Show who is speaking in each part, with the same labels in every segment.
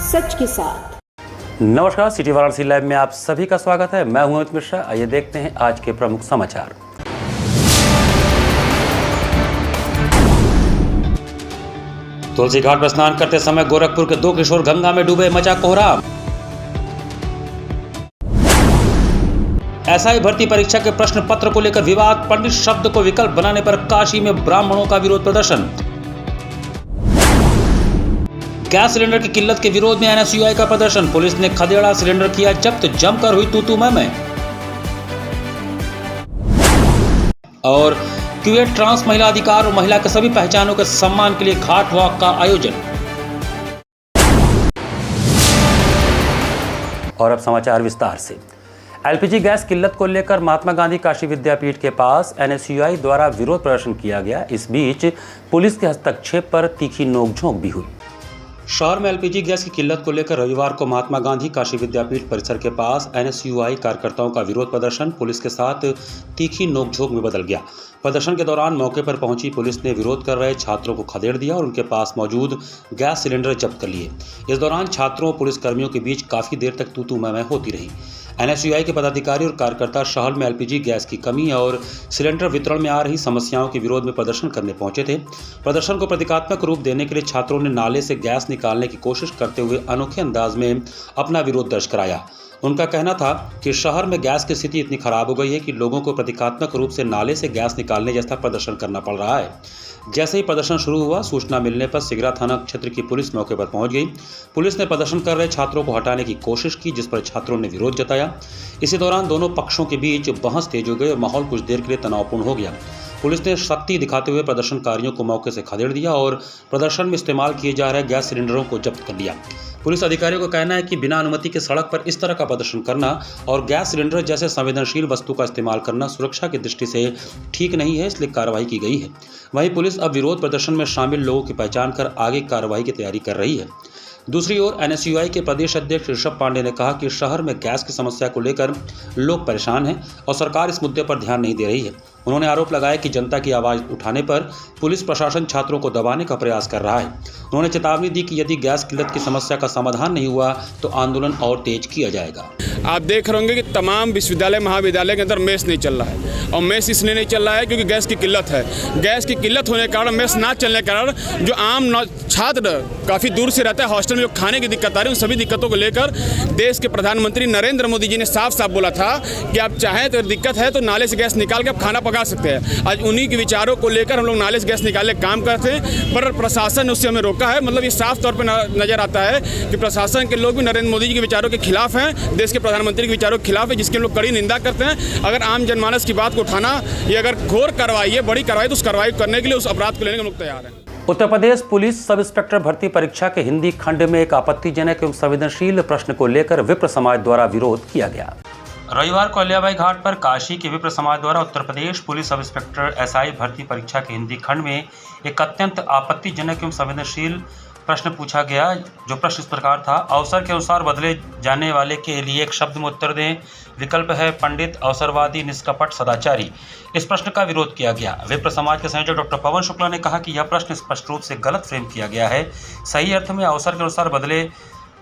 Speaker 1: सच के साथ।
Speaker 2: नमस्कार, सिटी वाराणसी लाइव में आप सभी का स्वागत है। मैं हूं अमित मिश्रा। आइए देखते हैं आज के प्रमुख समाचार। तुलसी घाट पर स्नान करते समय गोरखपुर के 2 किशोर गंगा में डूबे, मचा कोहराम। एसआई भर्ती परीक्षा के प्रश्न पत्र को लेकर विवाद, पंडित शब्द को विकल्प बनाने पर काशी में ब्राह्मणों का विरोध प्रदर्शन। गैस सिलेंडर की किल्लत के विरोध में एनएसयूआई का प्रदर्शन, पुलिस ने खदेड़ा सिलेंडर किया जब्त, जमकर हुई तू मैं। और क्यूएट ट्रांस महिला अधिकार और महिला के सभी पहचानों के सम्मान के लिए घाट वॉक का आयोजन। और अब समाचार विस्तार से। एलपीजी गैस किल्लत को लेकर महात्मा गांधी काशी विद्यापीठ के पास एनएसयूआई द्वारा विरोध प्रदर्शन किया गया। इस बीच पुलिस के हस्तक्षेप पर तीखी नोकझोंक भी हुई। शहर में एलपीजी गैस की किल्लत को लेकर रविवार को महात्मा गांधी काशी विद्यापीठ परिसर के पास एनएसयूआई कार्यकर्ताओं का विरोध प्रदर्शन पुलिस के साथ तीखी नोकझोंक में बदल गया। प्रदर्शन के दौरान मौके पर पहुंची पुलिस ने विरोध कर रहे छात्रों को खदेड़ दिया और उनके पास मौजूद गैस सिलेंडर जब्त कर लिए। इस दौरान छात्रों और पुलिसकर्मियों के बीच काफी देर तक तू मैं होती रही। एनएसयूआई के पदाधिकारी और कार्यकर्ता शहर में एलपीजी गैस की कमी और सिलेंडर वितरण में आ रही समस्याओं के विरोध में प्रदर्शन करने पहुंचे थे। प्रदर्शन को प्रतीकात्मक रूप देने के लिए छात्रों ने नाले से गैस निकालने की कोशिश करते हुए अनोखे अंदाज में अपना विरोध दर्ज कराया। उनका कहना था कि शहर में गैस की स्थिति इतनी खराब हो गई है कि लोगों को प्रतीकात्मक रूप से नाले से गैस निकालने जैसा प्रदर्शन करना पड़ रहा है। जैसे ही प्रदर्शन शुरू हुआ, सूचना मिलने पर सिगरा थाना क्षेत्र की पुलिस मौके पर पहुंच गई। पुलिस ने प्रदर्शन कर रहे छात्रों को हटाने की कोशिश की, जिस पर छात्रों ने विरोध जताया। इसी दौरान दोनों पक्षों के बीच बहस तेज हो गई और माहौल कुछ देर के लिए तनावपूर्ण हो गया। पुलिस ने शक्ति दिखाते हुए प्रदर्शनकारियों को मौके से खदेड़ दिया और प्रदर्शन में इस्तेमाल किए जा रहे गैस सिलेंडरों को जब्त कर लिया। पुलिस अधिकारियों का कहना है कि बिना अनुमति के सड़क पर इस तरह का प्रदर्शन करना और गैस सिलेंडर जैसे संवेदनशील वस्तु का इस्तेमाल करना सुरक्षा की दृष्टि से ठीक नहीं है, इसलिए कार्रवाई की गई है। वहीं पुलिस अब विरोध प्रदर्शन में शामिल लोगों की पहचान कर आगे कार्रवाई की तैयारी कर रही है। दूसरी ओर एनएसयूआई के प्रदेश अध्यक्ष ऋषभ पांडे ने कहा कि शहर में गैस की समस्या को लेकर लोग परेशान हैं और सरकार इस मुद्दे पर ध्यान नहीं दे रही है। उन्होंने आरोप लगाया कि जनता की आवाज़ उठाने पर पुलिस प्रशासन छात्रों को दबाने का प्रयास कर रहा है। उन्होंने चेतावनी दी कि यदि गैस किल्लत की समस्या का समाधान नहीं हुआ तो आंदोलन और तेज किया जाएगा।
Speaker 3: आप देख रहे होंगे कि तमाम विश्वविद्यालय महाविद्यालय के अंदर मेस नहीं चल रहा है और मेस इसलिए नहीं चल रहा है क्योंकि गैस की किल्लत है। गैस की किल्लत होने के कारण, मेस ना चलने के कारण जो आम छात्र काफ़ी दूर से रहता है, हॉस्टल में जो खाने की दिक्कत आ रही है, उन सभी दिक्कतों को लेकर देश के प्रधानमंत्री नरेंद्र मोदी जी ने साफ साफ बोला था कि आप चाहें तो दिक्कत है तो नाले से गैस निकाल के आप खाना पका सकते हैं। आज उन्हीं के विचारों को लेकर हम लोग नाले से गैस निकालने का काम करते हैं, पर प्रशासन ने उससे हमें रोका है। मतलब ये साफ तौर पर नजर आता है कि प्रशासन के लोग भी नरेंद्र मोदी जी के विचारों के खिलाफ हैं, देश के प्रधानमंत्री के विचारों के खिलाफ है, जिसकी हम लोग कड़ी निंदा करते हैं। अगर आम जनमानस की बात को उठाना, ये अगर घोर कार्रवाई है, बड़ी कार्रवाई, तो उस कार्रवाई करने के लिए, उस अपराध को लेने के हम लोग तैयार हैं।
Speaker 2: Uttar Pradesh police sub inspector भर्ती परीक्षा के हिंदी खंड में एक आपत्तिजनक एवं संवेदनशील प्रश्न को लेकर विप्र समाज द्वारा विरोध किया गया। रविवार को अलियाबाई घाट पर काशी के विप्र समाज द्वारा Uttar Pradesh police sub inspector SI भर्ती परीक्षा के हिंदी खंड में एक अत्यंत आपत्तिजनक एवं संवेदनशील प्रश्न पूछा गया। जो प्रश्न इस प्रकार था: अवसर के अनुसार बदले जाने वाले के लिए एक शब्द में उत्तर दें। विकल्प है पंडित, अवसरवादी, निष्कपट, सदाचारी। इस प्रश्न का विरोध किया गया। विप्र समाज के संयोजक डॉक्टर पवन शुक्ला ने कहा कि यह प्रश्न स्पष्ट रूप से गलत फ्रेम किया गया है। सही अर्थ में अवसर के अनुसार बदले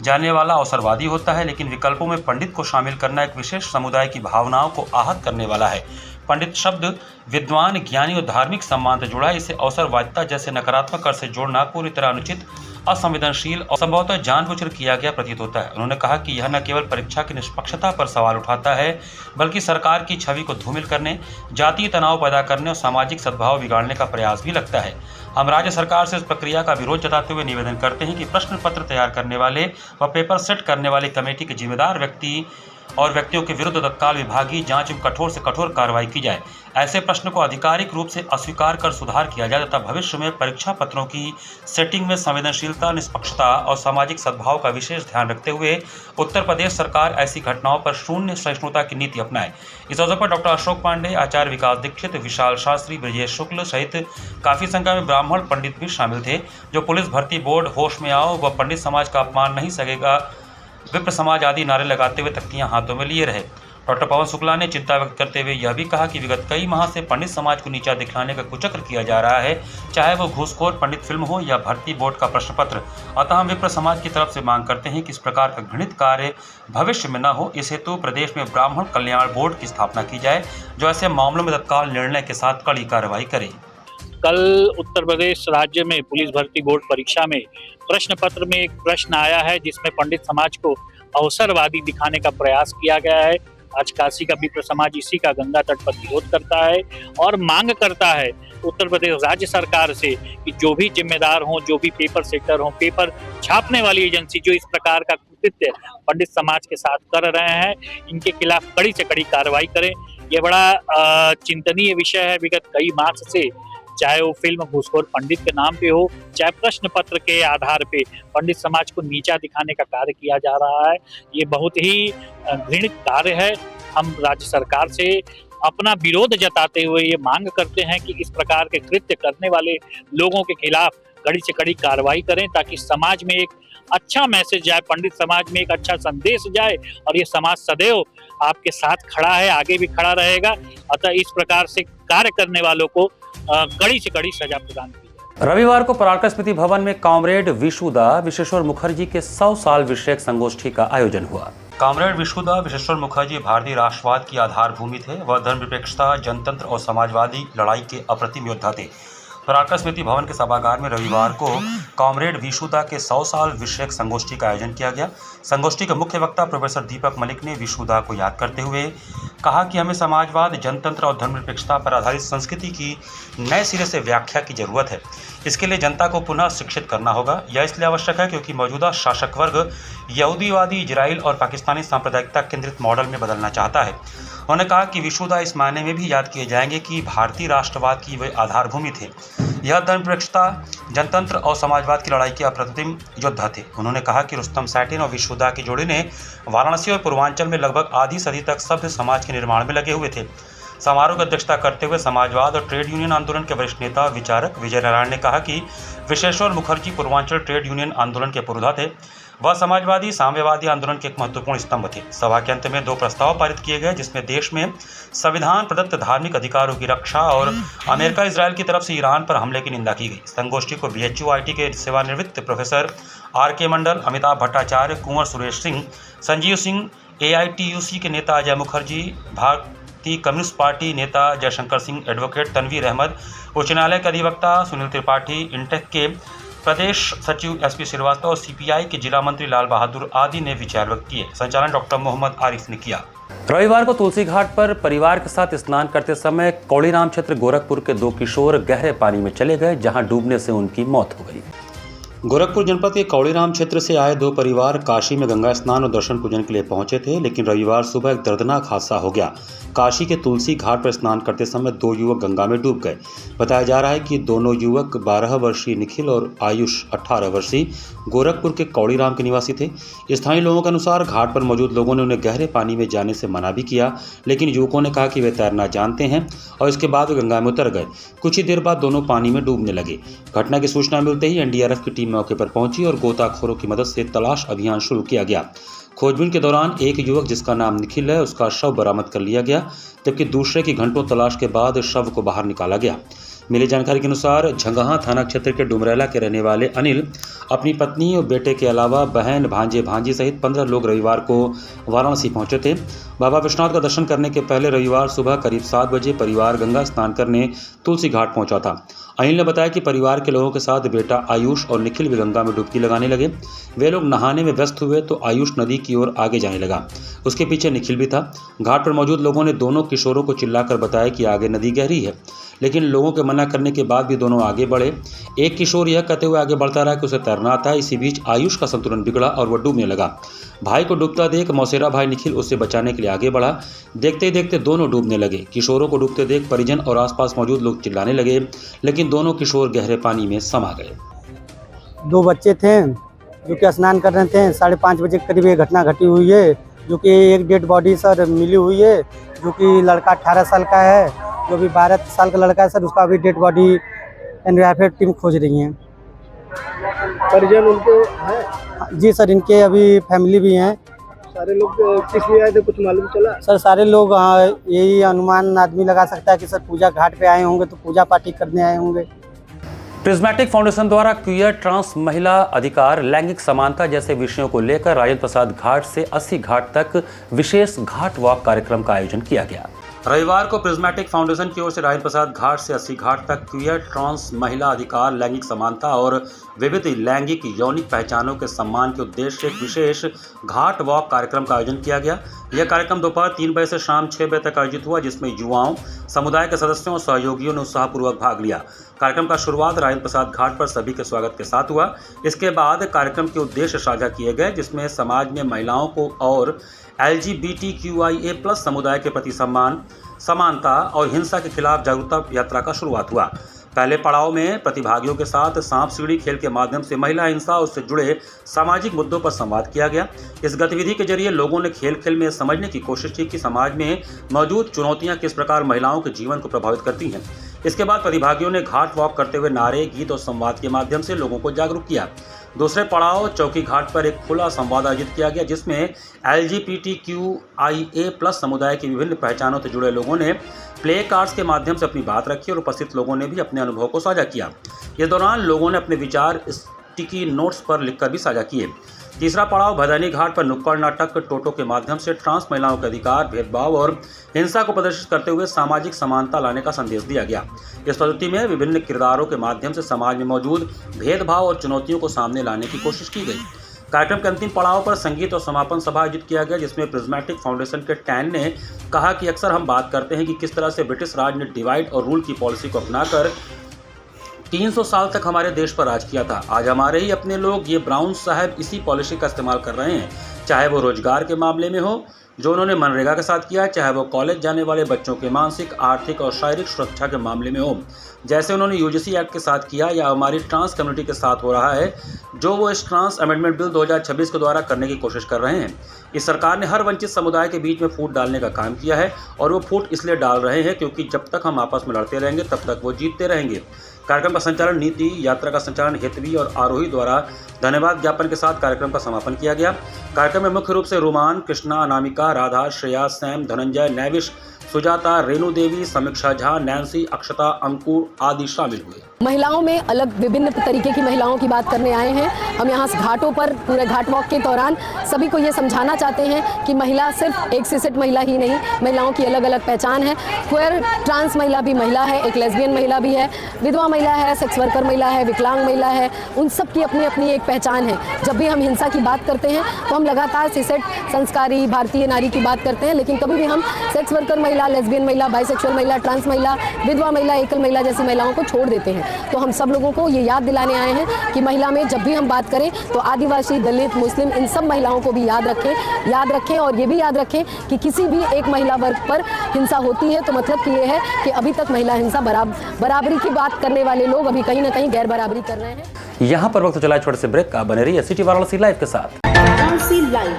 Speaker 2: जाने वाला अवसरवादी होता है, लेकिन विकल्पों में पंडित को शामिल करना एक विशेष समुदाय की भावनाओं को आहत करने वाला है। पंडित शब्द विद्वान, ज्ञानी और धार्मिक सम्मान से जुड़ा है। इसे अवसरवादिता जैसे नकारात्मक अर्थ से जोड़ना पूरी तरह अनुचित, असंवेदनशील और संभवतः जानबूझकर किया गया प्रतीत होता है। उन्होंने कहा कि यह न केवल परीक्षा की निष्पक्षता पर सवाल उठाता है, बल्कि सरकार की छवि को धूमिल करने, जातीय तनाव पैदा करने और सामाजिक सद्भाव बिगाड़ने का प्रयास भी लगता है। हम राज्य सरकार से इस प्रक्रिया का विरोध जताते हुए निवेदन करते हैं कि प्रश्न पत्र तैयार करने वाले व पेपर सेट करने वाली कमेटी के जिम्मेदार व्यक्तियों के विरुद्ध तत्काल विभागीय जांच एवं कठोर से कठोर कार्रवाई की जाए। ऐसे प्रश्न को आधिकारिक रूप से अस्वीकार कर सुधार किया जाए तथा भविष्य में परीक्षा पत्रों की सेटिंग में संवेदनशीलता, निष्पक्षता और सामाजिक सद्भाव का विशेष ध्यान रखते हुए उत्तर प्रदेश सरकार ऐसी घटनाओं पर शून्य सहिष्णुता की नीति अपनाए। इस अवसर पर डॉक्टर अशोक पांडे, आचार्य विकास दीक्षित, विशाल शास्त्री, ब्रजेश शुक्ल सहित काफी संख्या में ब्राह्मण पंडित भी शामिल थे। जो पुलिस भर्ती बोर्ड होश में आओ व पंडित समाज का अपमान नहीं सकेगा, विप्र समाज आदि नारे लगाते हुए तख्तियां हाथों में लिए रहे। डॉक्टर पवन शुक्ला ने चिंता व्यक्त करते हुए यह भी कहा कि विगत कई माह से पंडित समाज को नीचा दिखलाने का कुचक्र किया जा रहा है, चाहे वो घूसखोर पंडित फिल्म हो या भर्ती बोर्ड का प्रश्न पत्र। अतः हम विप्र समाज की तरफ से मांग करते हैं कि इस प्रकार का घृणित कार्य भविष्य में न हो। इस हेतु प्रदेश में ब्राह्मण कल्याण बोर्ड की स्थापना की जाए, जो ऐसे मामलों में तत्काल निर्णय के साथ कड़ी कार्रवाई करे।
Speaker 1: कल उत्तर प्रदेश राज्य में पुलिस भर्ती बोर्ड परीक्षा में प्रश्न पत्र में एक प्रश्न आया है जिसमें पंडित समाज को अवसरवादी दिखाने का प्रयास किया गया है। आज काशी का विप्र समाज इसी का गंगा तट पर विरोध करता है और मांग करता है उत्तर प्रदेश राज्य सरकार से कि जो भी जिम्मेदार हों, जो भी पेपर सेक्टर हों, पेपर छापने वाली एजेंसी जो इस प्रकार का कृत्य पंडित समाज के साथ कर रहे हैं, इनके खिलाफ कड़ी से कड़ी कार्रवाई करें। ये बड़ा चिंतनीय विषय है। विगत कई मास से चाहे वो फिल्म घूसखोर पंडित के नाम पे हो, चाहे प्रश्न पत्र के आधार पे पंडित समाज को नीचा दिखाने का कार्य किया जा रहा है, ये बहुत ही घृणित कार्य है। हम राज्य सरकार से अपना विरोध जताते हुए ये मांग करते हैं कि इस प्रकार के कृत्य करने वाले लोगों के खिलाफ कड़ी से कड़ी कार्रवाई करें, ताकि समाज में एक अच्छा मैसेज जाए, पंडित समाज में एक अच्छा संदेश जाए और ये समाज सदैव आपके साथ खड़ा है, आगे भी खड़ा रहेगा। अतः इस प्रकार से कार्य करने वालों को कड़ी से कड़ी सजा प्रदान की जाए।
Speaker 2: रविवार को पराक्रम स्मृति भवन में कॉमरेड विशुदा विश्वेश्वर मुखर्जी के 100 साल विषयक संगोष्ठी का आयोजन हुआ। कॉमरेड विशुदा विश्वेश्वर मुखर्जी भारतीय राष्ट्रवाद की आधारभूमि थे। वह धर्मनिरपेक्षता, जनतंत्र और समाजवादी लड़ाई के अप्रतिम योद्धा थे। पराक्रम स्मृति भवन के सभागार में रविवार को कॉमरेड विशुदा के 100 साल विषयक संगोष्ठी का आयोजन किया गया। संगोष्ठी के मुख्य वक्ता प्रोफेसर दीपक मलिक ने विशुदा को याद करते हुए कहा कि हमें समाजवाद, जनतंत्र और धर्मनिरपेक्षता पर आधारित संस्कृति की नए सिरे से व्याख्या की जरूरत है। इसके लिए जनता को पुनः शिक्षित करना होगा। यह इसलिए आवश्यक है क्योंकि मौजूदा शासक वर्ग यहूदीवादी, इजराइल और पाकिस्तानी सांप्रदायिकता केंद्रित मॉडल में बदलना चाहता है। उन्होंने कहा कि विशुदा इस मायने में भी याद किए जाएंगे कि भारतीय राष्ट्रवाद की वे आधारभूमि थे। यह धर्मनिरपेक्षता, जनतंत्र और समाजवाद की लड़ाई के अप्रतिम योद्धा थे। उन्होंने कहा कि रुस्तम सैटिन और विशुदा की जोड़ी ने वाराणसी और पूर्वांचल में लगभग आधी सदी तक सभ्य समाज के निर्माण में लगे हुए थे। समारोह की अध्यक्षता करते हुए समाजवाद और ट्रेड यूनियन आंदोलन के वरिष्ठ नेता और विचारक विजय नारायण ने कहा कि विश्वेश्वर मुखर्जी पूर्वांचल ट्रेड यूनियन आंदोलन के पुरोधा थे। वह समाजवादी, साम्यवादी आंदोलन के एक महत्वपूर्ण स्तंभ थे। सभा के अंत में 2 प्रस्ताव पारित किए गए, जिसमें देश में संविधान प्रदत्त धार्मिक अधिकारों की रक्षा और अमेरिका इजराइल की तरफ से ईरान पर हमले की निंदा की गई। संगोष्ठी को BHUIT के सेवानिवृत्त प्रोफेसर RK मंडल, अमिताभ भट्टाचार्य, कुंवर सुरेश सिंह, संजीव सिंह, AITUC के नेता अजय मुखर्जी, भारतीय कम्युनिस्ट पार्टी नेता जयशंकर सिंह, एडवोकेट तनवीर अहमद, उच्च न्यायालय के अधिवक्ता सुनील त्रिपाठी, इंटेक के प्रदेश सचिव SP श्रीवास्तव और CPI के जिला मंत्री लाल बहादुर आदि ने विचार व्यक्त किए। संचालन डॉक्टर मोहम्मद आरिफ ने किया। रविवार को तुलसी घाट पर परिवार के साथ स्नान करते समय कौड़ीराम क्षेत्र गोरखपुर के 2 किशोर गहरे पानी में चले गए, जहां डूबने से उनकी मौत हो गई। गोरखपुर जनपद के कौड़ीराम क्षेत्र से आए 2 परिवार काशी में गंगा स्नान और दर्शन पूजन के लिए पहुंचे थे, लेकिन रविवार सुबह एक दर्दनाक हादसा हो गया। काशी के तुलसी घाट पर स्नान करते समय 2 युवक गंगा में डूब गए। बताया जा रहा है कि दोनों युवक 12 वर्षीय निखिल और आयुष 18 वर्षीय गोरखपुर के कौड़ीराम के निवासी थे। स्थानीय लोगों के अनुसार घाट पर मौजूद लोगों ने उन्हें गहरे पानी में जाने से मना भी किया, लेकिन युवकों ने कहा कि वे तैरना जानते हैं और इसके बाद वे गंगा में उतर गए। कुछ ही देर बाद दोनों पानी में डूबने लगे। घटना की सूचना मिलते ही NDRF की टीम मौके पर पहुंची और गोताखोरों की मदद से तलाश अभियान शुरू किया गया। खोजबीन के दौरान एक युवक जिसका नाम निखिल है, उसका शव बरामद कर लिया गया, जबकि दूसरे की घंटों तलाश के बाद शव को बाहर निकाला गया। मिली जानकारी के अनुसार झंगहा थाना क्षेत्र के डुमरेला के रहने वाले अनिल अपनी पत्नी और बेटे के अलावा बहन, भांजे, भांजी सहित 15 लोग रविवार को वाराणसी पहुंचे थे। बाबा विश्वनाथ का दर्शन करने के पहले रविवार सुबह करीब 7 बजे परिवार गंगा स्नान करने तुलसी घाट पहुंचा था। अनिल ने बताया कि परिवार के लोगों के साथ बेटा आयुष और निखिल भी गंगा में डुबकी लगाने लगे। वे लोग नहाने में व्यस्त हुए तो आयुष नदी की ओर आगे जाने लगा, उसके पीछे निखिल भी था। घाट पर मौजूद लोगों ने दोनों किशोरों को चिल्लाकर बताया कि आगे नदी गहरी है, लेकिन लोगों के मना करने के बाद भी दोनों आगे बढ़े। एक किशोर यह कहते हुए आगे बढ़ता रहा कि उसे तैरना आता है। इसी बीच आयुष का संतुलन बिगड़ा और वह डूबने लगा। भाई को डूबता देख मौसेरा भाई निखिल उससे बचाने के लिए आगे बढ़ा। देखते ही देखते दोनों डूबने लगे। किशोरों को डूबते देख परिजन और आसपास मौजूद लोग चिल्लाने लगे, लेकिन दोनों किशोर गहरे पानी में समा गए।
Speaker 4: 2 बच्चे थे जो कि स्नान कर रहे थे। 5:30 बजे के करीब ये घटना घटी हुई है, जो कि एक डेड बॉडी सर मिली हुई है, जो कि लड़का 18 साल का है, जो भी 12 साल का लड़का है सर, उसका अभी डेड बॉडी NDRF टीम खोज रही है।
Speaker 5: परिजन उनके हैं?
Speaker 4: जी सर, इनके अभी फैमिली भी हैं,
Speaker 5: सारे लोग किस लिए आए थे, कुछ मालूम चला?
Speaker 4: सर सारे लोग यही अनुमान आदमी लगा सकता है कि सर पूजा घाट पे आए होंगे, तो पूजा पाठी करने आए होंगे।
Speaker 2: प्रिज्मेटिक फाउंडेशन द्वारा क्वियर, ट्रांस, महिला अधिकार, लैंगिक समानता जैसे विषयों को लेकर राजेंद्र प्रसाद घाट से 80 घाट तक विशेष घाट वॉक कार्यक्रम का आयोजन किया गया। रविवार को प्रिज्मेटिक फाउंडेशन की ओर से राजेंद्र प्रसाद घाट से 80 घाट तक क्वियर, ट्रांस, महिला अधिकार, लैंगिक समानता और विविध लैंगिक यौनिक पहचानों के सम्मान के उद्देश्य से एक विशेष घाट वॉक कार्यक्रम का आयोजन किया गया। यह कार्यक्रम दोपहर 3 बजे से शाम 6 बजे तक आयोजित हुआ, जिसमें युवाओं, समुदाय के सदस्यों और सहयोगियों ने उत्साहपूर्वक भाग लिया। कार्यक्रम का शुरुआत राजेंद्र प्रसाद घाट पर सभी के स्वागत के साथ हुआ। इसके बाद कार्यक्रम के उद्देश्य साझा किए गए, जिसमें समाज में महिलाओं को और LGBTQIA+ समुदाय के प्रति सम्मान, समानता और हिंसा के खिलाफ जागरूकता यात्रा का शुरुआत हुआ। पहले पड़ाव में प्रतिभागियों के साथ सांप सीढ़ी खेल के माध्यम से महिला हिंसा और उससे जुड़े सामाजिक मुद्दों पर संवाद किया गया। इस गतिविधि के जरिए लोगों ने खेल खेल में समझने की कोशिश की कि समाज में मौजूद चुनौतियां किस प्रकार महिलाओं के जीवन को प्रभावित करती हैं। इसके बाद प्रतिभागियों ने घाट वॉक करते हुए नारे, गीत और संवाद के माध्यम से लोगों को जागरूक किया। दूसरे पड़ाव चौकी घाट पर एक खुला संवाद आयोजित किया गया, जिसमें LGBTQIA+ समुदाय की विभिन्न पहचानों से जुड़े लोगों ने प्ले कार्ड्स के माध्यम से अपनी बात रखी और उपस्थित लोगों ने भी अपने अनुभव को साझा किया। इस दौरान लोगों ने अपने विचार स्टिकी नोट्स पर लिखकर भी साझा किए। तीसरा पड़ाव भदैनी घाट पर नुक्कड़ नाटक टोटो के माध्यम से ट्रांस महिलाओं के अधिकार, भेदभाव और हिंसा को प्रदर्शित करते हुए सामाजिक समानता लाने का संदेश दिया गया। इस प्रस्तुति में विभिन्न किरदारों के माध्यम से समाज में मौजूद भेदभाव और चुनौतियों को सामने लाने की कोशिश की गई। कार्यक्रम के अंतिम पड़ाव पर संगीत और समापन सभा आयोजित किया गया, जिसमें प्रिज्मेटिक फाउंडेशन के टैन ने कहा कि अक्सर हम बात करते हैं कि किस तरह से ब्रिटिश राज ने डिवाइड और रूल की पॉलिसी को अपनाकर 300 साल तक हमारे देश पर राज किया था। आज हमारे ही अपने लोग, ये ब्राउन साहब, इसी पॉलिसी का इस्तेमाल कर रहे हैं, चाहे वो रोजगार के मामले में हो जो उन्होंने मनरेगा के साथ किया, चाहे वो कॉलेज जाने वाले बच्चों के मानसिक, आर्थिक और शारीरिक सुरक्षा के मामले में हो, जैसे उन्होंने UGC एक्ट के साथ किया, या हमारी ट्रांस कम्युनिटी के साथ हो रहा है, जो वो इस ट्रांस अमेंडमेंट बिल 2026 के द्वारा करने की कोशिश कर रहे हैं। इस सरकार ने हर वंचित समुदाय के बीच में फूट डालने का काम किया है, और वो फूट इसलिए डाल रहे हैं क्योंकि जब तक हम आपस में लड़ते रहेंगे तब तक वो जीतते रहेंगे। कार्यक्रम का संचालन नीति, यात्रा का संचालन हितवी और आरोही द्वारा धन्यवाद ज्ञापन के साथ कार्यक्रम का समापन किया गया। कार्यक्रम में मुख्य रूप से रोमान, कृष्णा, अनामिका, राधा, श्रेया, सैम, धनंजय, नैविश, सुजाता, रेणु देवी, समीक्षा झा, नैन्सी, अक्षता, अंकुर आदि शामिल हुए।
Speaker 6: महिलाओं में अलग विभिन्न तरीके की महिलाओं की बात करने आए हैं। हम यहाँ घाटों पर पूरे घाट वॉक के दौरान सभी को ये समझाना चाहते हैं कि महिला सिर्फ एक सिसेट महिला ही नहीं, महिलाओं की अलग अलग पहचान है। क्वेयर, ट्रांस महिला भी महिला है, एक लेस्बियन महिला भी है, विधवा महिला है, सेक्स वर्कर महिला है, विकलांग महिला है, उन सब की अपनी अपनी एक पहचान है। जब भी हम हिंसा की बात करते हैं तो हम लगातार सिसेट संस्कारी भारतीय नारी की बात करते हैं, लेकिन कभी भी हम सेक्स वर्कर महिला, लेस्बियन महिला, बाइसेक्सुअल महिला, ट्रांस महिला, विधवा महिला, एकल महिला जैसी महिलाओं को छोड़ देते हैं। तो हम सब लोगों को ये याद दिलाने आए हैं कि महिला में जब भी हम बात करें तो आदिवासी, दलित, मुस्लिम, इन सब महिलाओं को भी याद रखें और ये भी याद रखें कि किसी भी एक महिला वर्ग पर हिंसा होती है तो मतलब कि ये है कि अभी तक महिला हिंसा बराबरी की बात करने वाले लोग अभी कहीं ना कहीं गैर बराबरी कर रहे हैं।
Speaker 2: यहाँ पर वक्त चला छोटे से ब्रेक का, बने रहिए सिटी वाराणसी लाइव के साथ।
Speaker 7: वाराणसी लाइव,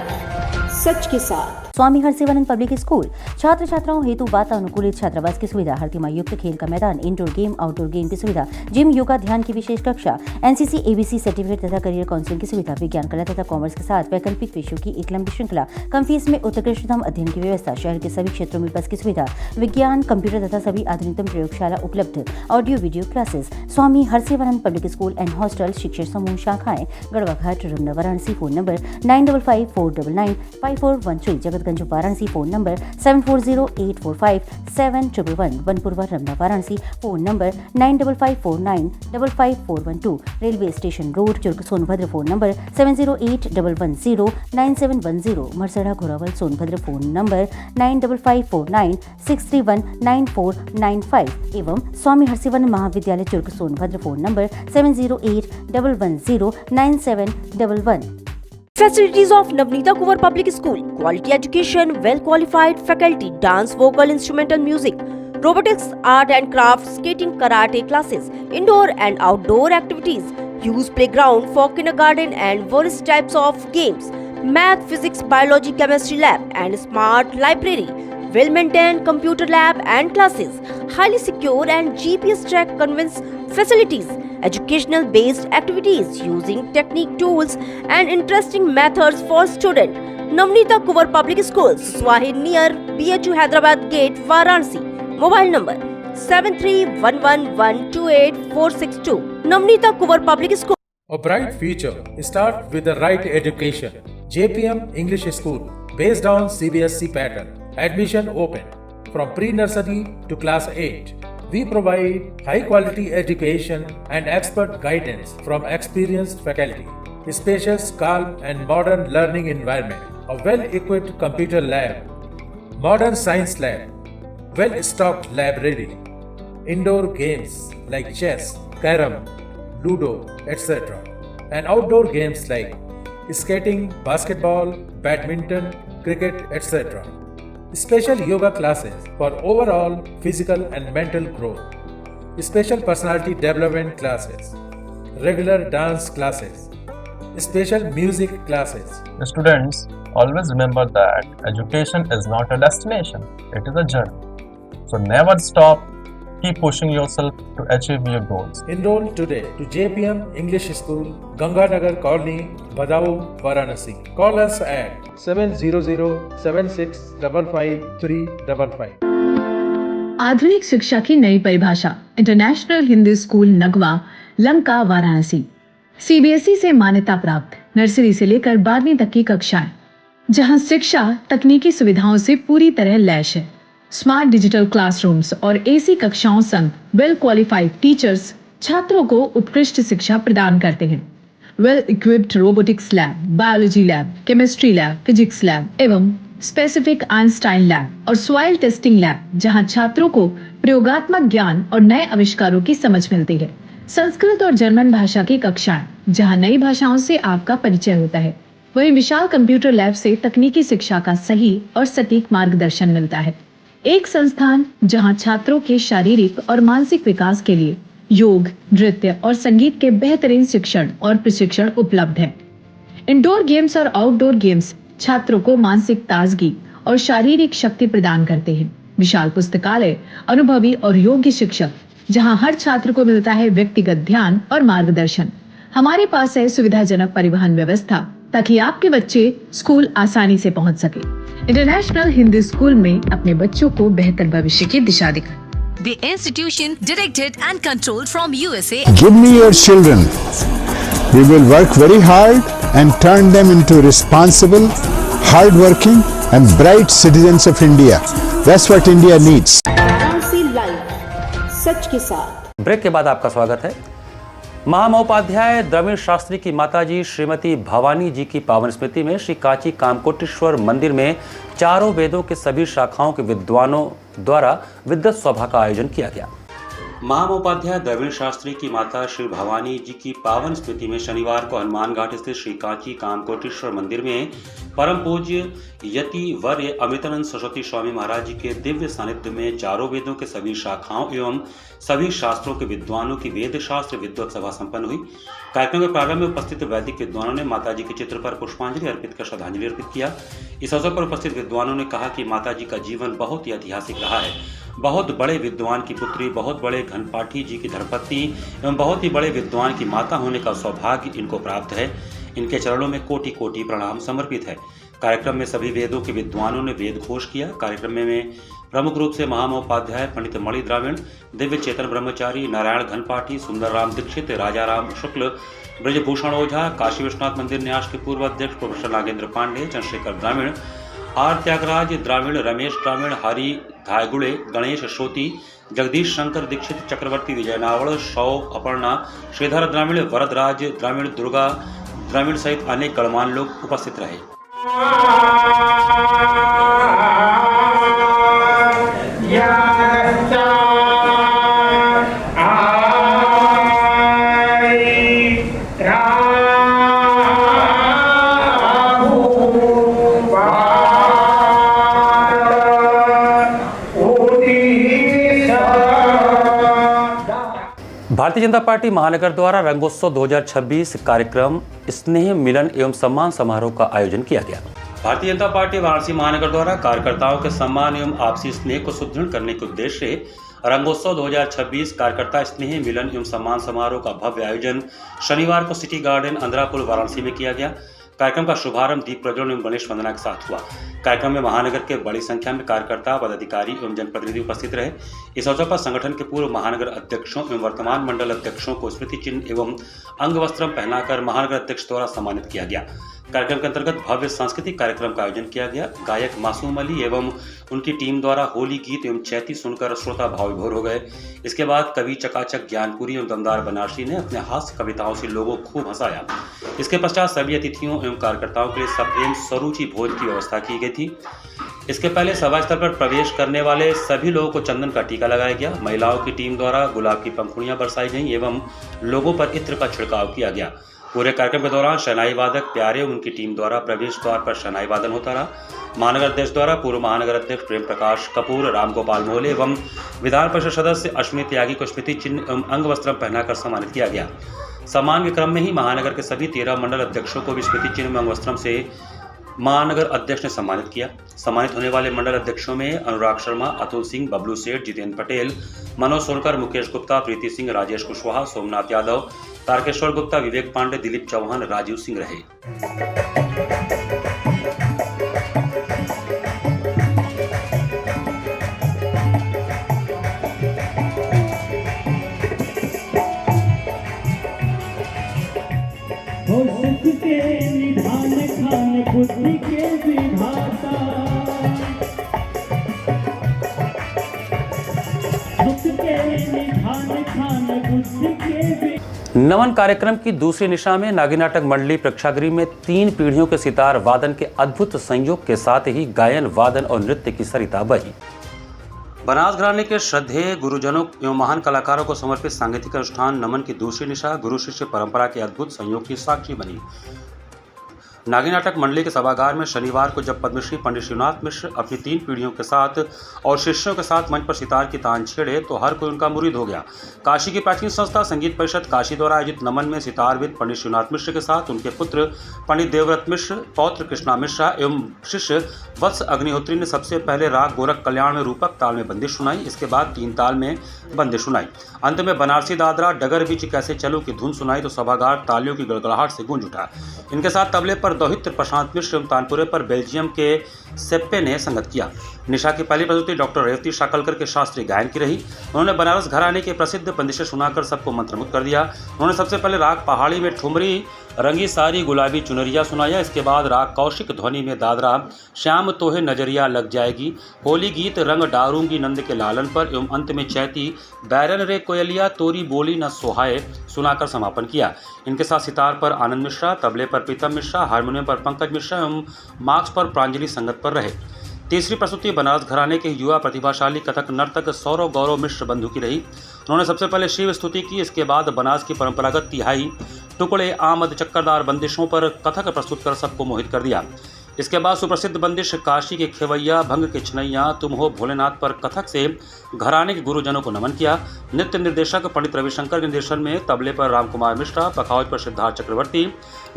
Speaker 7: सच के साथ। स्वामी हरसिवानंद पब्लिक स्कूल छात्र छात्राओं हेतु वातानुकूलित छात्रावास की सुविधा, हरतिमा युक्त खेल का मैदान, इंडोर गेम, आउटडोर गेम की सुविधा, जिम, योगा, ध्यान की विशेष कक्षा, NCC ABC सर्टिफिकेट तथा करियर काउंसलिंग की सुविधा, विज्ञान, कला तथा कॉमर्स के साथ वैकल्पिक विषयों की एक लंबी श्रृंखला, कम फीस में उत्कृष्टतम अध्ययन की व्यवस्था, शहर के सभी क्षेत्रों में बस की सुविधा, विज्ञान, कंप्यूटर तथा सभी आधुनिकतम प्रयोगशाला उपलब्ध, audio video classes. Swami Harsivanand public school and hostel, शिक्षण समूह शाखाएं Garhwa Ghat, Ramna, Varanasi. Phone number 9554995413, Jagatganj Varanasi. Phone number 7408457111, Vanpurwa, Ramna, Varanasi. Phone number 9554955412, railway station road, Churk, Sonbhadra. Phone number 7081109710, Marsara, Ghorawal, Sonbhadra. Phone number 954963199495 एवं Swami Harsivanand Mahavidyalaya, Churk, Sonbhadra. Phone number 7081109711।
Speaker 8: Facilities of Navneeta Kuvar Public School: quality education, well qualified faculty, dance, vocal, instrumental music, robotics, art and crafts, skating, karate classes, indoor and outdoor activities, use playground for kindergarten and various types of games, math, physics, biology, chemistry lab and smart library, well maintained computer lab and classes, highly secure and GPS track conveyance facilities, educational based activities using technique tools and interesting methods for students, Navneeta Kuwar Public School, Swahid near BHU Hyderabad Gate, Varanasi. Mobile number 7311128462. Navneeta Kuwar Public School.
Speaker 9: A bright future starts with the right education. JPM English School, based on CBSE pattern. Admission open from pre-nursery to class 8. We provide high-quality education and expert guidance from experienced faculty. Spacious, calm and modern learning environment. A well-equipped computer lab. Modern science lab. Well-stocked library. Indoor games like chess, carom, ludo, etc. And outdoor games like skating, basketball, badminton, cricket, etc. Special yoga classes for overall physical and mental growth. Special personality development classes. Regular dance classes. Special music classes.
Speaker 10: Students, always remember that education is not a destination, it is a journey. So never stop, keep pushing yourself to achieve your goals.
Speaker 9: Enroll today to JPM English School, Ganganagar Colony, Badau, Varanasi. Call us at 700-7655-355.
Speaker 11: आधुनिक शिक्षा की नई परिभाषा, international Hindi school Nagwa, Lanka, Varanasi. CBSE से मान्यता प्राप्त nursery से लेकर 12वीं तक की कक्षाएं, जहां शिक्षा तकनीकी सुविधाओं से पूरी तरह लैस है। स्मार्ट डिजिटल क्लासरूम्स और AC कक्षाओं संग वेल क्वालिफाइड टीचर्स छात्रों को उत्कृष्ट शिक्षा प्रदान करते हैं। Well equipped robotics lab, biology lab, chemistry lab, physics lab एवं स्पेसिफिक आइंस्टाइन लैब और सॉइल टेस्टिंग लैब, जहां छात्रों को प्रयोगात्मक ज्ञान और नए आविष्कारों की समझ मिलती है। संस्कृत और जर्मन भाषा की कक्षाएं, जहां नई भाषाओं से आपका परिचय होता है। वहीं विशाल कंप्यूटर लैब से तकनीकी शिक्षा का सही और सटीक मार्गदर्शन मिलता है। एक संस्थान जहां छात्रों के शारीरिक और मानसिक विकास के लिए योग, नृत्य और संगीत के बेहतरीन शिक्षण और प्रशिक्षण उपलब्ध है। इंडोर गेम्स और आउटडोर गेम्स छात्रों को मानसिक ताजगी और शारीरिक शक्ति प्रदान करते हैं। विशाल पुस्तकालय, अनुभवी और योग्य शिक्षक, जहां हर छात्र को मिलता है व्यक्तिगत ध्यान और मार्गदर्शन। हमारे पास है सुविधाजनक परिवहन व्यवस्था ताकि आपके बच्चे स्कूल आसानी से पहुंच सके। इंटरनेशनल हिंदी स्कूल में अपने बच्चों को बेहतर भविष्य की दिशा दिखाएं।
Speaker 12: The institution directed and controlled from USA.
Speaker 13: Give me your children. We will work very hard and turn them into responsible, hard-working and bright citizens of India. That's what India needs.
Speaker 8: Varanasi live, सच के साथ।
Speaker 2: Break के बाद आपका स्वागत है। महामहोपाध्याय द्रविड़ शास्त्री की माताजी श्रीमती भवानी जी की पावन स्मृति में श्री कांची कामकोटेश्वर मंदिर में चारों वेदों के सभी शाखाओं के विद्वानों द्वारा विद्वत सभा का आयोजन किया गया। महामहोपाध्याय द्रविड़ शास्त्री की माता श्री भवानी जी की पावन स्मृति में शनिवार को हनुमान घाट स्थित श्री कांची कामकोटेश्वर मंदिर में परम पूज्य यति वर्य अमृतानंद सरस्वती स्वामी महाराज जी के दिव्य सानिध्य में चारों वेदों के सभी शाखाओं एवं सभी शास्त्रों के विद्वानों की वेद शास्त्र विद्वत सभा संपन्न हुई। कार्यक्रम के प्रारंभ में उपस्थित वैदिक विद्वानों ने माताजी के चित्र पर पुष्पांजलि अर्पित कर श्रद्धांजलि अर्पित किया। इस अवसर पर उपस्थित विद्वानों ने कहा कि माताजी का जीवन बहुत ही ऐतिहासिक रहा है। बहुत बड़े विद्वान की पुत्री, बहुत बड़े घनपाठी जी की धर्मपत्नी एवं बहुत ही बड़े विद्वान की माता होने का सौभाग्य इनको प्राप्त है। इनके चरणों में कोटि कोटि प्रणाम समर्पित है। कार्यक्रम में सभी वेदों के विद्वानों ने वेद घोष किया। कार्यक्रम में प्रमुख रूप से महामहोपाध्याय पंडित मणि द्राविड़, दिव्य चेतन ब्रह्मचारी, नारायण घनपाठी, सुंदरराम दीक्षित, राजाराम शुक्ल, ब्रजभूषण ओझा, काशी विश्वनाथ मंदिर न्यास के पूर्व अध्यक्ष प्रोफेसर नागेंद्र पांडे, चंद्रशेखर द्राविड़, आर त्यागराज द्राविड़, रमेश द्राविड़, हरि धायगुड़े, गणेश श्रोती, जगदीश शंकर दीक्षित, चक्रवर्ती विजय नावड़, शौ अपर्णा, श्रीधर द्राविड़, वरदराज द्राविड़, दुर्गा द्राविड़ सहित अनेक गणमान्य लोग उपस्थित रहे। भारतीय जनता पार्टी महानगर द्वारा रंगोत्सव 2026 कार्यक्रम स्नेह मिलन एवं सम्मान समारोह का आयोजन किया गया। भारतीय जनता पार्टी वाराणसी महानगर द्वारा कार्यकर्ताओं के सम्मान एवं आपसी स्नेह को सुदृढ़ करने के उद्देश्य से रंगोत्सव 2026 कार्यकर्ता स्नेह मिलन एवं सम्मान समारोह का भव्य आयोजन शनिवार को सिटी गार्डन अंद्रापुर वाराणसी में किया गया। कार्यक्रम का शुभारंभ दीप प्रज्वलन एवं गणेश वंदना के साथ हुआ। कार्यक्रम में महानगर के बड़ी संख्या में कार्यकर्ता, पदाधिकारी एवं जनप्रतिनिधि उपस्थित रहे। इस अवसर पर संगठन के पूर्व महानगर अध्यक्षों एवं वर्तमान मंडल अध्यक्षों को स्मृति चिन्ह एवं अंग वस्त्र पहनाकर महानगर अध्यक्ष द्वारा सम्मानित किया गया। कार्यक्रम के अंतर्गत भव्य सांस्कृतिक कार्यक्रम का आयोजन किया गया। गायक मासूम अली एवं उनकी टीम द्वारा होली गीत एवं चैती सुनकर श्रोता भाव विभोर हो गए। इसके बाद कवि चकाचक ज्ञानपुरी एवं दमदार बनारसी ने अपने हास्य कविताओं से लोगों को खूब हंसाया। इसके पश्चात सभी अतिथियों एवं कार्यकर्ताओं के लिए सप्रेम स्वरूचि भोज की व्यवस्था की गई थी। इसके पहले सभा स्थल पर प्रवेश करने वाले सभी लोगों को चंदन का टीका लगाया गया। महिलाओं की टीम द्वारा गुलाब की पंखुड़ियां बरसाई गईं एवं लोगों पर इत्र का छिड़काव किया गया। पूरे कार्यक्रम के दौरान शहनाई वादक प्यारे उनकी टीम द्वारा प्रवेश द्वार पर शहनाई वादन होता रहा। महानगर अध्यक्ष द्वारा पूर्व महानगर अध्यक्ष प्रेम प्रकाश कपूर, राम गोपाल मोहले एवं विधान परिषद सदस्य अश्विनी त्यागी को स्मृति चिन्ह एवं अंग वस्त्र पहनाकर सम्मानित किया गया। सम्मान के क्रम में ही महानगर के सभी 13 मंडल अध्यक्षों को भी स्मृति चिन्ह एवं अंग वस्त्र से महानगर अध्यक्ष ने सम्मानित किया। सम्मानित होने वाले मंडल अध्यक्षों में अनुराग शर्मा, अतुल सिंह, बबलू सेठ, जितेंद्र पटेल, मनोज सोनकर, मुकेश गुप्ता, प्रीति सिंह, राजेश कुशवाहा, सोमनाथ यादव, तारकेश्वर गुप्ता, विवेक पांडे, दिलीप चौहान, राजीव सिंह रहे। नमन कार्यक्रम की दूसरी निशा में नागिन नाटक मंडली प्रेक्षागृह में 3 पीढ़ियों के सितार वादन के अद्भुत संयोग के साथ ही गायन, वादन और नृत्य की सरिता बही। बनास घराने के श्रद्धेय गुरुजनों एवं महान कलाकारों को समर्पित सांगीतिक अनुष्ठान नमन की दूसरी निशा गुरु शिष्य परंपरा के अद्भुत संयोग की साक्षी बनी। नागिन नाटक मंडली के सभागार में शनिवार को जब पद्मश्री पंडित शिवनाथ मिश्र अपनी 3 पीढ़ियों के साथ और शिष्यों के साथ मंच पर सितार की तान छेड़े तो हर कोई उनका मुरीद हो गया। काशी की प्राचीन संस्था संगीत परिषद काशी द्वारा आयोजित नमन में सितारविद पंडित शिवनाथ मिश्र के साथ उनके पुत्र पंडित देवव्रत मिश्र, पौत्र कृष्णा मिश्रा एवं शिष्य वत्स अग्निहोत्री ने सबसे पहले राग गोरख कल्याण में रूपक ताल में बंदिश सुनाई। इसके बाद 3 ताल में बंदिश सुनाई। अंत में बनारसी दादरा डगर बीच कैसे चलो की धुन सुनाई तो सभागार तालियों की गड़गड़ाहट से गूंज उठा। इनके साथ तबले पर दौहित्र प्रशांत मिश्र एवं तानपुरे पर बेल्जियम के सेप्पे ने संगत किया। निशा की पहली प्रस्तुति डॉक्टर रेवती शाकलकर के शास्त्रीय गायन की रही। उन्होंने बनारस घराने के प्रसिद्ध बंदिशें सुनाकर सबको मंत्रमुग्ध कर दिया। उन्होंने सबसे पहले राग पहाड़ी में ठुमरी रंगी सारी गुलाबी चुनरिया सुनाया। इसके बाद राग कौशिक ध्वनि में दादरा श्याम तोहे नजरिया लग जाएगी, होली गीत रंग डारूंगी नंद के लालन पर एवं अंत में चैती बैरन रे कोयलिया तोरी बोली न सोहाए सुनाकर समापन किया। इनके साथ सितार पर आनंद मिश्रा, तबले पर प्रीतम मिश्रा, हारमोनियम पर पंकज मिश्रा एवं मार्क्स पर प्रांजलि संगत पर रहे। तीसरी प्रस्तुति बनारस घराने के युवा प्रतिभाशाली कथक नर्तक सौरव गौरव मिश्र बंधु की रही। उन्होंने सबसे पहले शिव स्तुति की। इसके बाद बनारस की परंपरागत तिहाई, टुकड़े, आमद, चक्करदार बंदिशों पर कथक प्रस्तुत कर सबको मोहित कर दिया। इसके बाद सुप्रसिद्ध बंदिश काशी के खेवैया, भंग के छनैया, तुम हो भोलेनाथ पर कथक से घराने के गुरुजनों को नमन किया। नृत्य निर्देशक पंडित रविशंकर के निर्देशन में तबले पर रामकुमार मिश्रा, पखावज पर सिद्धार्थ चक्रवर्ती,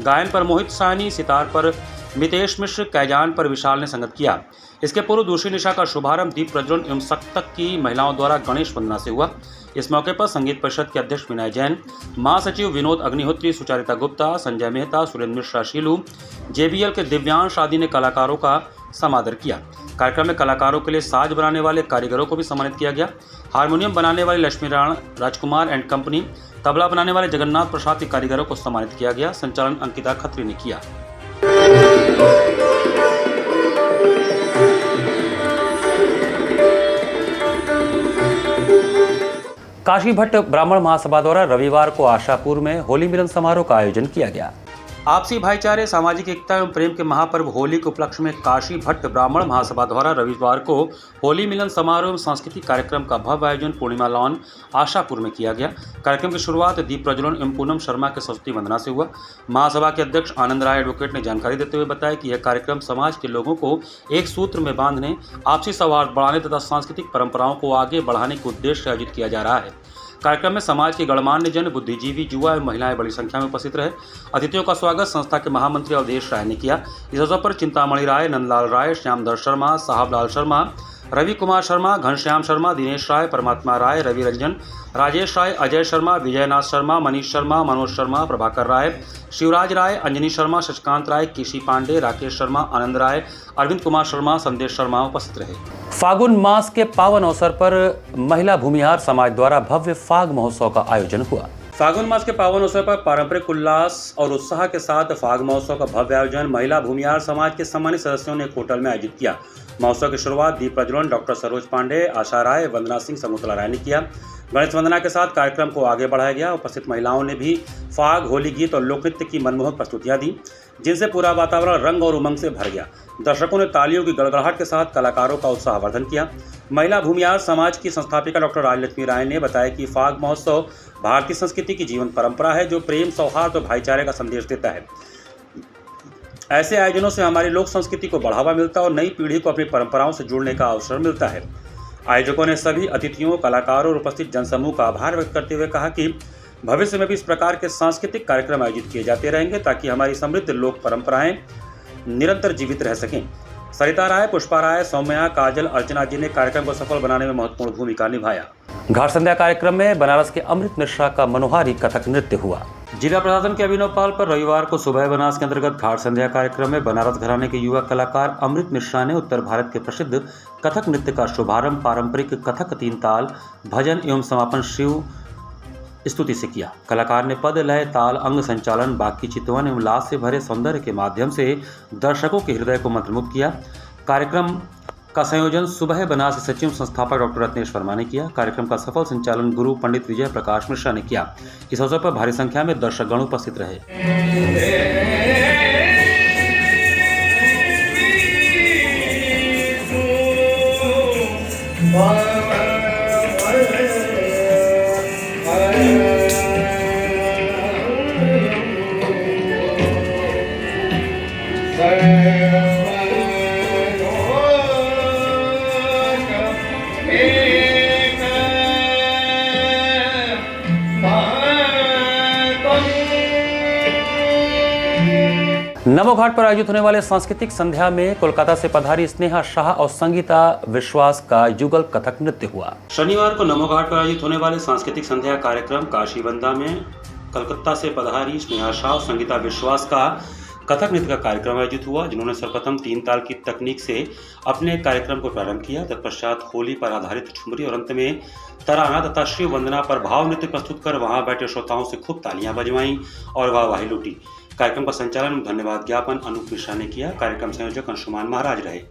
Speaker 2: गायन पर मोहित साहनी, सितार पर मितेश मिश्र, कैजान पर विशाल ने संगत किया। इसके पूर्व दूसरी निशा का शुभारंभ दीप प्रज्वलन एवं सप्तक की महिलाओं द्वारा गणेश वंदना से हुआ। इस मौके पर संगीत परिषद के अध्यक्ष विनय जैन, महासचिव विनोद अग्निहोत्री, सुचारिता गुप्ता, संजय मेहता, सुरेंद्र मिश्रा शीलू, JBL के दिव्यांश आदि ने कलाकारों का समादर किया। कार्यक्रम में कलाकारों के लिए साज बनाने वाले कारीगरों को भी सम्मानित किया गया। हारमोनियम बनाने वाले लक्ष्मी राजकुमार एंड कंपनी, तबला बनाने वाले जगन्नाथ प्रसाद के कारीगरों को सम्मानित किया गया। संचालन अंकिता खत्री ने किया। काशी भट्ट ब्राह्मण महासभा द्वारा रविवार को आशापुर में होली मिलन समारोह का आयोजन किया गया। आपसी भाईचारे, सामाजिक एकता एवं प्रेम के महापर्व होली के उपलक्ष्य में काशी भट्ट ब्राह्मण महासभा द्वारा रविवार को होली मिलन समारोह एवं सांस्कृतिक कार्यक्रम का भव्य आयोजन पूर्णिमा लॉन आशापुर में किया गया। कार्यक्रम की शुरुआत दीप प्रज्वलन एवं पूनम शर्मा के सरस्वती वंदना से हुआ। महासभा के अध्यक्ष आनंद राय एडवोकेट ने जानकारी देते हुए बताया कि यह कार्यक्रम समाज के लोगों को एक सूत्र में बांधने, आपसी सौहार्द बढ़ाने तथा सांस्कृतिक परंपराओं को आगे बढ़ाने के उद्देश्य से आयोजित किया जा रहा है। कार्यक्रम में समाज के गणमान्य जन, बुद्धिजीवी, युवा एवं महिलाएं बड़ी संख्या में उपस्थित रहे। अतिथियों का स्वागत संस्था के महामंत्री अवधेश राय ने किया। इस अवसर पर चिंतामणि राय, नंदलाल राय, श्यामधर शर्मा, साहबलाल शर्मा, रवि कुमार शर्मा, घनश्याम शर्मा, दिनेश राय, परमात्मा राय, रवि रंजन, राजेश राय, अजय शर्मा, विजयनाथ शर्मा, मनीष शर्मा, मनोज शर्मा, प्रभाकर राय, शिवराज राय, अंजनी शर्मा, शशिकांत राय, केशी पांडे, राकेश शर्मा, आनंद राय, अरविंद कुमार शर्मा, संदेश शर्मा उपस्थित रहे। फागुन मास के पावन अवसर पर महिला भूमिहार समाज द्वारा भव्य फाग महोत्सव का आयोजन हुआ। फागुन मास के पावन अवसर पर पारंपरिक उल्लास और उत्साह के साथ फाग महोत्सव का भव्य आयोजन महिला भूमिहार समाज के सम्मानित सदस्यों ने एक होटल में आयोजित किया। महोत्सव की शुरुआत दीप प्रज्वलन डॉक्टर सरोज पांडे, आशा राय, वंदना सिंह, शकुंतला राय ने किया। गणेश वंदना के साथ कार्यक्रम को आगे बढ़ाया गया। उपस्थित महिलाओं ने भी फाग, होली गीत और लोक नृत्य की मनमोहक प्रस्तुतियां दी, जिनसे पूरा वातावरण रंग और उमंग से भर गया। दर्शकों ने तालियों की गड़गड़ाहट के साथ कलाकारों का उत्साहवर्धन किया। महिला भूमिहार समाज की संस्थापिका डॉक्टर राजलक्ष्मी राय ने बताया कि फाग महोत्सव भारतीय संस्कृति की जीवन परंपरा है, जो प्रेम, सौहार्द और भाईचारे का संदेश देता है। ऐसे आयोजनों से हमारी लोक संस्कृति को बढ़ावा मिलता है और नई पीढ़ी को अपनी परंपराओं से जुड़ने का अवसर मिलता है। आयोजकों ने सभी अतिथियों, कलाकारों और उपस्थित जनसमूह का आभार व्यक्त करते हुए कहा कि भविष्य में भी इस प्रकार के सांस्कृतिक कार्यक्रम आयोजित किए जाते रहेंगे, ताकि हमारी समृद्ध लोक परंपराएं निरंतर जीवित रह सकें। सरिता राय, पुष्पा राय, सौम्या, काजल, अर्चना जी ने कार्यक्रम को सफल बनाने में महत्वपूर्ण भूमिका निभाया। घाट संध्या कार्यक्रम में बनारस के अमृत मिश्रा का मनोहारी कथक नृत्य हुआ। जिला प्रशासन के अभिनव पहल पर रविवार को सुबह बनास के अंतर्गत घाट संध्या कार्यक्रम में बनारस घराने के युवा कलाकार अमृत मिश्रा ने उत्तर भारत के प्रसिद्ध कथक नृत्य का शुभारंभ पारंपरिक कथक 3 ताल, भजन एवं समापन शिव स्तुति से किया। कलाकार ने पद, लय, ताल, अंग संचालन, बाकी चितवन एवं लास से भरे सौंदर्य के माध्यम से दर्शकों के हृदय को मंत्रमुग्ध किया। कार्यक्रम का संयोजन सुबह बनास सचिव संस्थापक डॉक्टर रत्नेश वर्मा ने किया। कार्यक्रम का सफल संचालन गुरु पंडित विजय प्रकाश मिश्रा ने किया। इस अवसर पर भारी संख्या में दर्शकगण उपस्थित रहे। नमो घाट पर आयोजित होने वाले सांस्कृतिक संध्या में कोलकाता से पधारी स्नेहा शाह और संगीता विश्वास का युगल कथक नृत्य हुआ। शनिवार को नमो घाट पर आयोजित होने वाले सांस्कृतिक संध्या कार्यक्रम काशीबंदा में कलकत्ता से पधारी स्नेहा शाह और संगीता विश्वास का कथक नृत्य का कार्यक्रम आयोजित हुआ, जिन्होंने सर्वप्रथम 3 ताल की तकनीक से अपने कार्यक्रम को प्रारंभ किया। तत्पश्चात होली पर आधारित ठुमरी और अंत में तराना तथा शिव वंदना पर भाव नृत्य प्रस्तुत कर वहां बैठे श्रोताओं से खूब तालियां बजवाईं और वाहवाही लूटी। कार्यक्रम का संचालन धन्यवाद ज्ञापन अनूप मिश्रा ने किया। कार्यक्रम संयोजक अंशुमान महाराज रहे।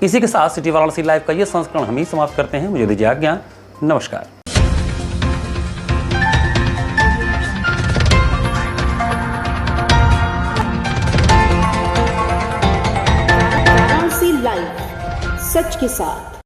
Speaker 2: इसी के साथ सिटी वाराणसी लाइव का ये संस्करण हम ही समाप्त करते हैं। मुझे दीजिए आज्ञा। नमस्कार।
Speaker 8: वाराणसी लाइव, सच के साथ।